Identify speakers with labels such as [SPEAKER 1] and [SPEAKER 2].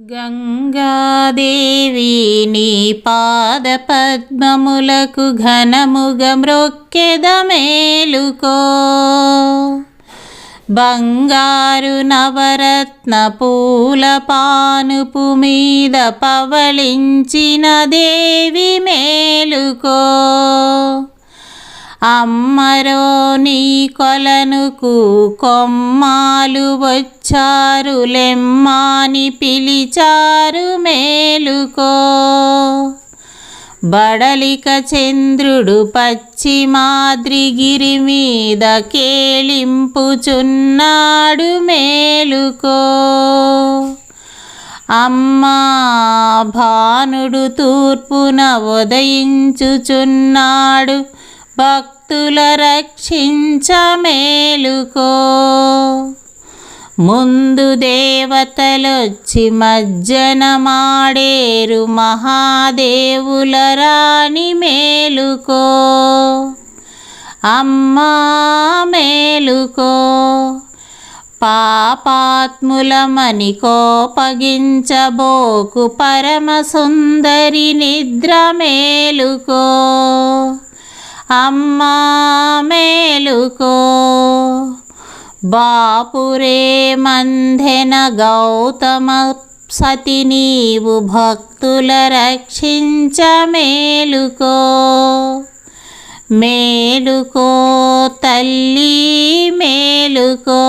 [SPEAKER 1] గంగాదేవి నీ పాద పద్మములకు ఘనముగ మ్రొక్కెద మేలుకో. బంగారు నవరత్న పూల పానుపు మీద పవళించిన దేవి మేలుకో. అమ్మరో నీ కొలనుకు కొమ్మాలు వచ్చారు, లెమ్మాని పిలిచారు మేలుకో. బడలిక చంద్రుడు పశ్చిమాద్రిగిరి మీద కేళింపుచున్నాడు మేలుకో. అమ్మా భానుడు తూర్పున ఉదయించుచున్నాడు, భక్తుల రక్షించ మేలుకో. ముందు దేవతలొచ్చి మజ్జనమాడేరు, మహాదేవుల రాణి మేలుకో. అమ్మా మేలుకో. పాపాత్ములమని కోపగించబోకు, పరమ సుందరి నిద్ర మేలుకో. అమ్మా మేలుకో. బాపురే మంధెన గౌతమ సతి నీవు భక్తుల రక్షించ మేలుకో. మేలుకో తల్లి మేలుకో.